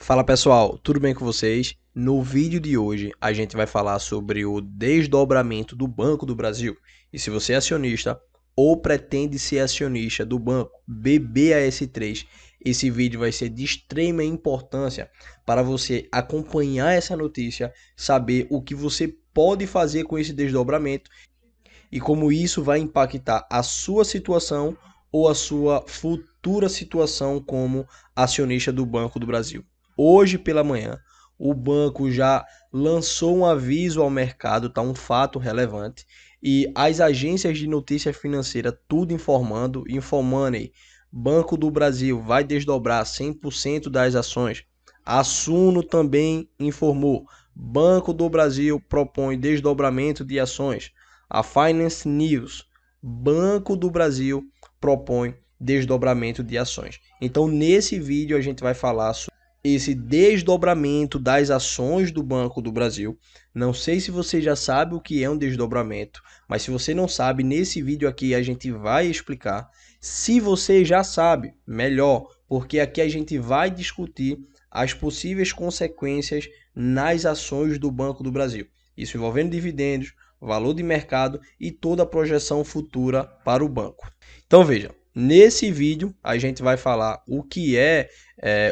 Fala pessoal, tudo bem com vocês? No vídeo de hoje a gente vai falar sobre o desdobramento do Banco do Brasil. E se você é acionista ou pretende ser acionista do banco BBAS3, esse vídeo vai ser de extrema importância para você acompanhar essa notícia, saber o que você pode fazer com esse desdobramento e como isso vai impactar a sua situação ou a sua futura situação como acionista do Banco do Brasil. Hoje pela manhã, o banco já lançou um aviso ao mercado, tá um fato relevante, e as agências de notícia financeira tudo informando aí, Banco do Brasil vai desdobrar 100% das ações. A Suno também informou, Banco do Brasil propõe desdobramento de ações. A Finance News, Banco do Brasil propõe desdobramento de ações. Então, nesse vídeo a gente vai falar sobre esse desdobramento das ações do Banco do Brasil. Não sei se você já sabe o que é um desdobramento, mas se você não sabe, nesse vídeo aqui a gente vai explicar. Se você já sabe, melhor, porque aqui a gente vai discutir as possíveis consequências nas ações do Banco do Brasil. Isso envolvendo dividendos, valor de mercado e toda a projeção futura para o banco. Então veja, nesse vídeo a gente vai falar o que é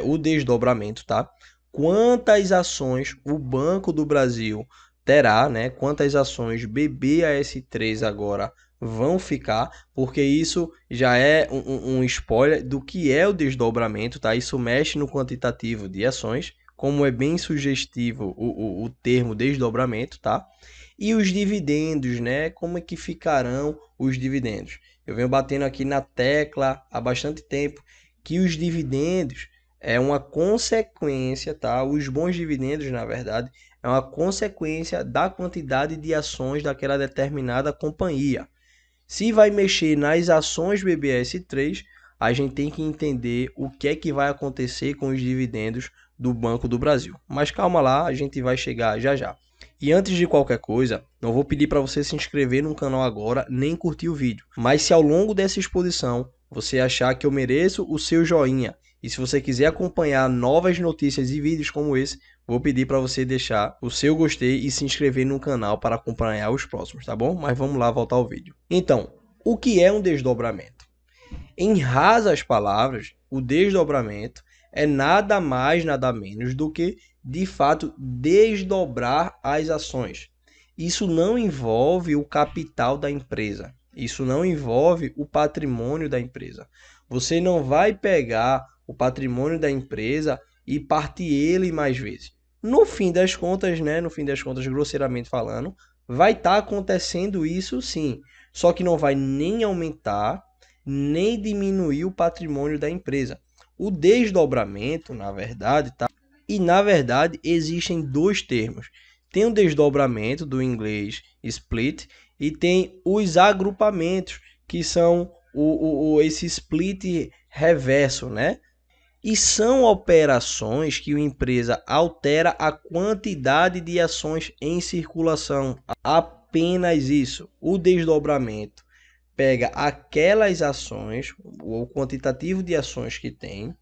o desdobramento, tá? Quantas ações o Banco do Brasil terá, né? Quantas ações BBAS3 agora vão ficar, porque isso já é um spoiler do que é o desdobramento, tá? Isso mexe no quantitativo de ações, como é bem sugestivo o termo desdobramento, tá? E os dividendos, né? Como é que ficarão os dividendos? Eu venho batendo aqui na tecla há bastante tempo que os dividendos é uma consequência, tá? Os bons dividendos, na verdade, é uma consequência da quantidade de ações daquela determinada companhia. Se vai mexer nas ações BBAS3, a gente tem que entender o que é que vai acontecer com os dividendos do Banco do Brasil. Mas calma lá, a gente vai chegar já já. E antes de qualquer coisa, não vou pedir para você se inscrever no canal agora, nem curtir o vídeo. Mas se ao longo dessa exposição você achar que eu mereço o seu joinha, e se você quiser acompanhar novas notícias e vídeos como esse, vou pedir para você deixar o seu gostei e se inscrever no canal para acompanhar os próximos, tá bom? Mas vamos lá voltar ao vídeo. Então, o que é um desdobramento? Em rasas palavras, o desdobramento é nada mais, nada menos do que, de fato, desdobrar as ações. Isso não envolve o capital da empresa. Isso não envolve o patrimônio da empresa. Você não vai pegar o patrimônio da empresa e partir ele mais vezes. No fim das contas, né, no fim das contas, grosseiramente falando, vai estar acontecendo isso sim. Só que não vai nem aumentar nem diminuir o patrimônio da empresa. O desdobramento, na verdade, tá? E na verdade existem dois termos. Tem o desdobramento do inglês split e tem os agrupamentos, que são esse split reverso, né? E são operações que a empresa altera a quantidade de ações em circulação. Apenas isso. O desdobramento pega aquelas ações, o quantitativo de ações que tem,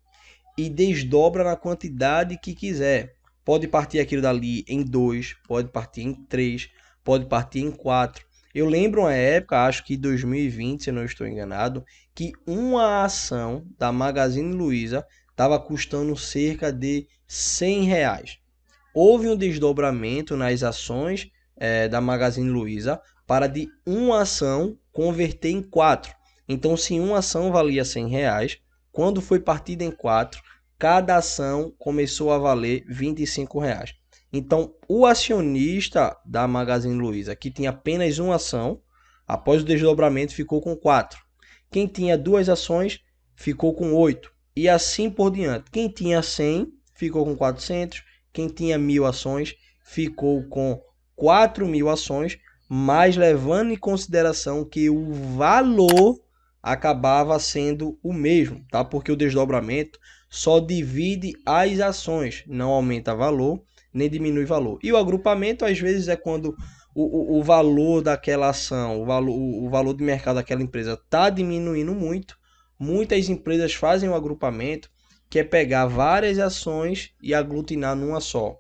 e desdobra na quantidade que quiser. Pode partir aquilo dali em 2, pode partir em 3, pode partir em 4. Eu lembro uma época, acho que 2020, se eu não estou enganado, que uma ação da Magazine Luiza estava custando cerca de R$ 100. Houve um desdobramento nas ações da Magazine Luiza para de uma ação converter em 4. Então, se uma ação valia R$ 100, quando foi partida em 4, cada ação começou a valer R$ 25. Então, o acionista da Magazine Luiza, que tinha apenas uma ação, após o desdobramento ficou com 4. Quem tinha duas ações ficou com 8. E assim por diante. Quem tinha 100 ficou com 400. Quem tinha 1.000 ações ficou com 4.000 ações, mas levando em consideração que o valor acabava sendo o mesmo, tá? Porque o desdobramento só divide as ações, não aumenta valor, nem diminui valor. E o agrupamento, às vezes, é quando o valor daquela ação, o valor de mercado daquela empresa está diminuindo muito. Muitas empresas fazem o agrupamento que é pegar várias ações e aglutinar numa só.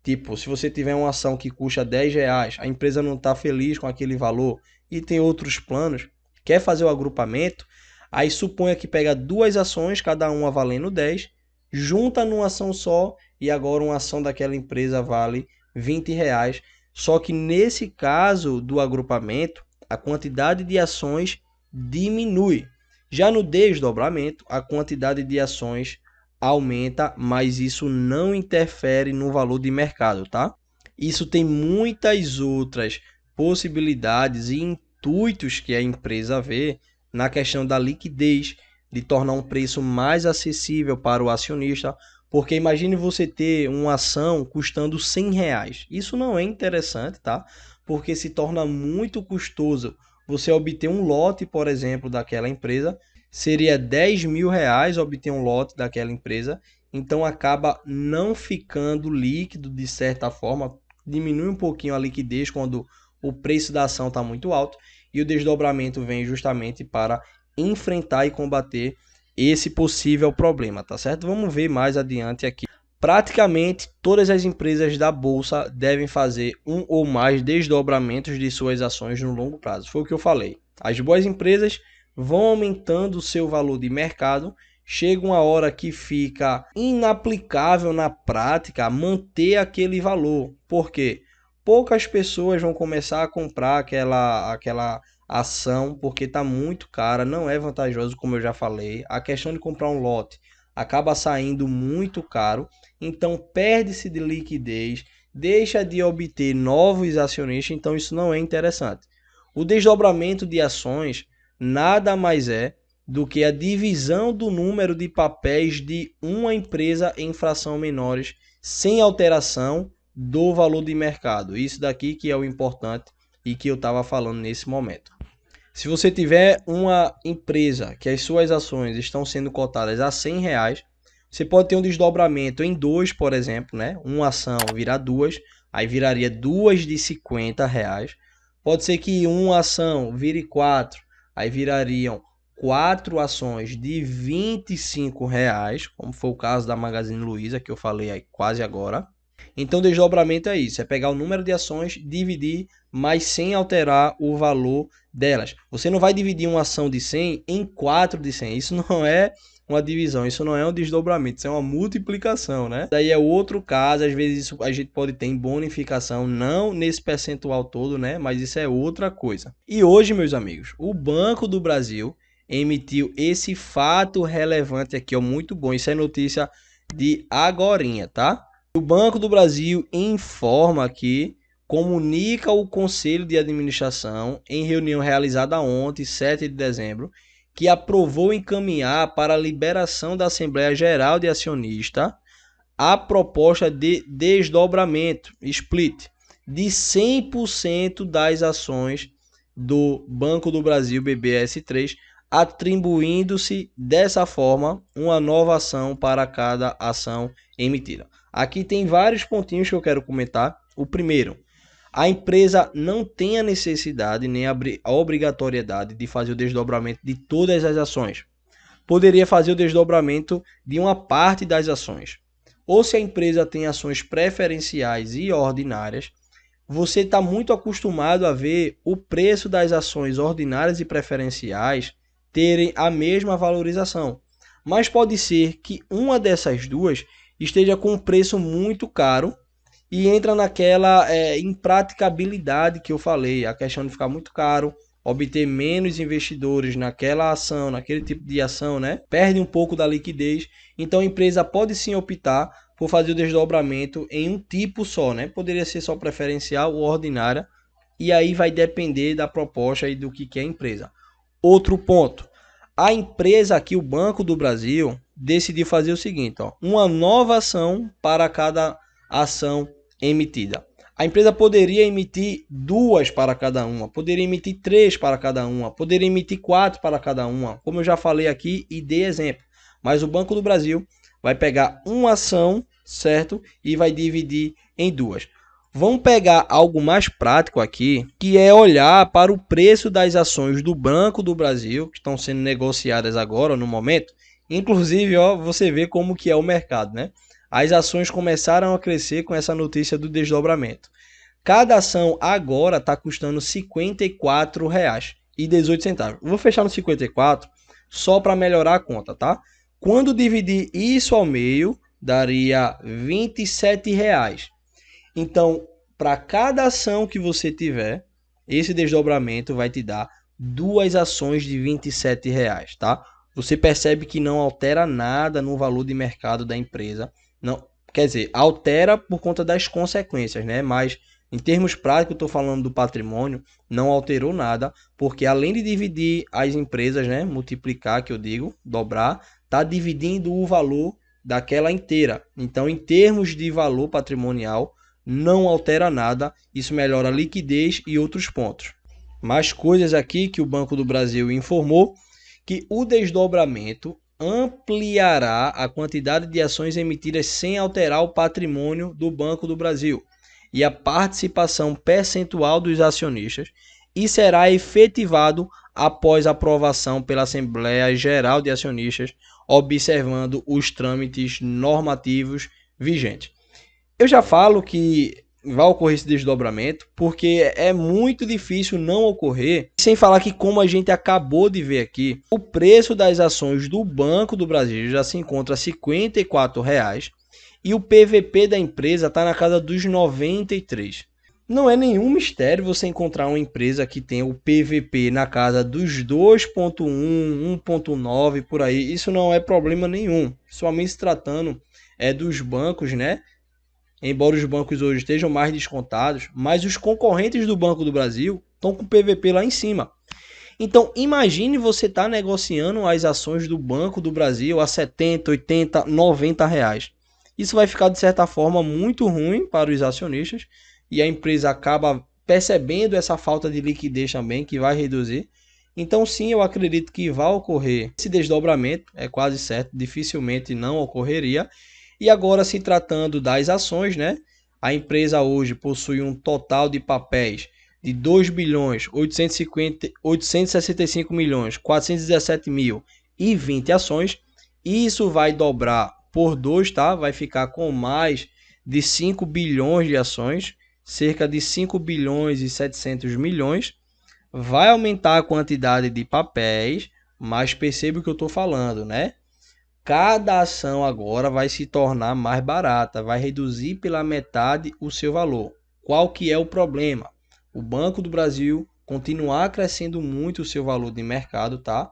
Tipo, se você tiver uma ação que custa R$10, a empresa não está feliz com aquele valor e tem outros planos, quer fazer o agrupamento, aí suponha que pega duas ações, cada uma valendo 10, junta numa ação só e agora uma ação daquela empresa vale R$20. Só que nesse caso do agrupamento, a quantidade de ações diminui. Já no desdobramento, a quantidade de ações aumenta, mas isso não interfere no valor de mercado, tá? Isso tem muitas outras possibilidades e intuitos que a empresa vê na questão da liquidez, de tornar um preço mais acessível para o acionista, porque imagine você ter uma ação custando R$100. Isso não é interessante, tá? Porque se torna muito custoso você obter um lote, por exemplo, daquela empresa. Seria R$10.000 obter um lote daquela empresa, então acaba não ficando líquido de certa forma, diminui um pouquinho a liquidez quando o preço da ação está muito alto, e o desdobramento vem justamente para enfrentar e combater esse possível problema, tá certo? Vamos ver mais adiante aqui. Praticamente todas as empresas da bolsa devem fazer um ou mais desdobramentos de suas ações no longo prazo. Foi o que eu falei. As boas empresas vão aumentando o seu valor de mercado, chega uma hora que fica inaplicável na prática manter aquele valor. Por quê? Poucas pessoas vão começar a comprar aquela ação porque está muito cara, não é vantajoso, como eu já falei. A questão de comprar um lote acaba saindo muito caro, então perde-se de liquidez, deixa de obter novos acionistas, então isso não é interessante. O desdobramento de ações nada mais é do que a divisão do número de papéis de uma empresa em fração menores, sem alteração do valor de mercado. Isso daqui que é o importante e que eu estava falando nesse momento. Se você tiver uma empresa que as suas ações estão sendo cotadas a R$100, você pode ter um desdobramento em dois, por exemplo, né? Uma ação virar duas, aí viraria duas de R$50. Pode ser que uma ação vire 4, aí virariam 4 ações de R$25, como foi o caso da Magazine Luiza, que eu falei aí quase agora. Então, desdobramento é isso, é pegar o número de ações, dividir, mas sem alterar o valor delas. Você não vai dividir uma ação de 100 em 4 de 100, isso não é uma divisão, isso não é um desdobramento, isso é uma multiplicação, né? Daí é outro caso, às vezes isso a gente pode ter em bonificação, não nesse percentual todo, né? Mas isso é outra coisa. E hoje, meus amigos, o Banco do Brasil emitiu esse fato relevante aqui, ó, muito bom, isso é notícia de agorinha, tá? O Banco do Brasil informa que comunica o Conselho de Administração, em reunião realizada ontem, 7 de dezembro, que aprovou encaminhar para a liberação da Assembleia Geral de Acionistas a proposta de desdobramento, split, de 100% das ações do Banco do Brasil BBS3, atribuindo-se dessa forma uma nova ação para cada ação emitida. Aqui tem vários pontinhos que eu quero comentar. O primeiro, a empresa não tem a necessidade nem a obrigatoriedade de fazer o desdobramento de todas as ações. Poderia fazer o desdobramento de uma parte das ações. Ou se a empresa tem ações preferenciais e ordinárias, você está muito acostumado a ver o preço das ações ordinárias e preferenciais terem a mesma valorização. Mas pode ser que uma dessas duas esteja com um preço muito caro e entra naquela impraticabilidade que eu falei, a questão de ficar muito caro, obter menos investidores naquela ação, naquele tipo de ação, né? Perde um pouco da liquidez, então a empresa pode sim optar por fazer o desdobramento em um tipo só, né? Poderia ser só preferencial ou ordinária, e aí vai depender da proposta e do que é a empresa. Outro ponto, a empresa aqui, o Banco do Brasil, decidiu fazer o seguinte, ó, uma nova ação para cada ação emitida. A empresa poderia emitir 2 para cada uma, poderia emitir 3 para cada uma, poderia emitir 4 para cada uma, como eu já falei aqui e dei exemplo. Mas o Banco do Brasil vai pegar uma ação, certo? E vai dividir em 2. Vamos pegar algo mais prático aqui, que é olhar para o preço das ações do Banco do Brasil, que estão sendo negociadas agora no momento, Inclusive, ó, você vê como que é o mercado, né? As ações começaram a crescer com essa notícia do desdobramento. Cada ação agora está custando R$ 54,18. Vou fechar no 54 só para melhorar a conta, tá? Quando dividir isso ao meio, daria R$ 27,00. Então, para cada ação que você tiver, esse desdobramento vai te dar duas ações de R$ 27,00, tá? Você percebe que não altera nada no valor de mercado da empresa. Não, quer dizer, altera por conta das consequências, né? Mas em termos práticos, eu estou falando do patrimônio, não alterou nada, porque além de dividir as empresas, né, multiplicar, que eu digo, dobrar, está dividindo o valor daquela inteira. Então, em termos de valor patrimonial, não altera nada, isso melhora a liquidez e outros pontos. Mais coisas aqui que o Banco do Brasil informou, que o desdobramento ampliará a quantidade de ações emitidas sem alterar o patrimônio do Banco do Brasil e a participação percentual dos acionistas e será efetivado após aprovação pela Assembleia Geral de Acionistas, observando os trâmites normativos vigentes. Eu já falo que vai ocorrer esse desdobramento, porque é muito difícil não ocorrer, sem falar que, como a gente acabou de ver aqui, o preço das ações do Banco do Brasil já se encontra a R$ 54,00 e o PVP da empresa está na casa dos 93. Não é nenhum mistério você encontrar uma empresa que tem o PVP na casa dos 2,1, 1,9 por aí. Isso não é problema nenhum, somente se tratando dos bancos, né? Embora os bancos hoje estejam mais descontados, mas os concorrentes do Banco do Brasil estão com o PVP lá em cima. Então, imagine você estar negociando as ações do Banco do Brasil a 70, 80, 90 reais. Isso vai ficar, de certa forma, muito ruim para os acionistas e a empresa acaba percebendo essa falta de liquidez também, que vai reduzir. Então, sim, eu acredito que vai ocorrer esse desdobramento, é quase certo, dificilmente não ocorreria. E agora, se tratando das ações, né? A empresa hoje possui um total de papéis de 2 bilhões 865 milhões 417 mil e 20 ações. Isso vai dobrar por 2, tá? Vai ficar com mais de 5 bilhões de ações, cerca de 5 bilhões e 700 milhões. Vai aumentar a quantidade de papéis, mas perceba o que eu estou falando, né? Cada ação agora vai se tornar mais barata, vai reduzir pela metade o seu valor. Qual que é o problema? O Banco do Brasil continuar crescendo muito o seu valor de mercado, tá?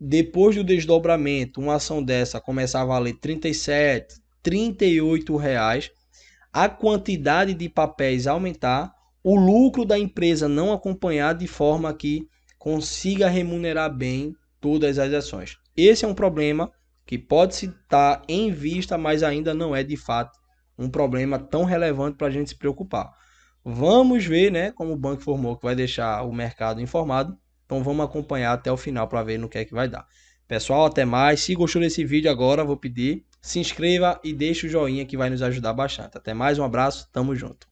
Depois do desdobramento, uma ação dessa começar a valer R$ 37, R$ 38 reais, a quantidade de papéis aumentar, o lucro da empresa não acompanhar de forma que consiga remunerar bem todas as ações. Esse é um problema que pode se estar em vista, mas ainda não é de fato um problema tão relevante para a gente se preocupar. Vamos ver, né, como o banco informou que vai deixar o mercado informado. Então vamos acompanhar até o final para ver no que é que vai dar. Pessoal, até mais. Se gostou desse vídeo agora, vou pedir, se inscreva e deixe o joinha que vai nos ajudar bastante. Até mais, um abraço, tamo junto.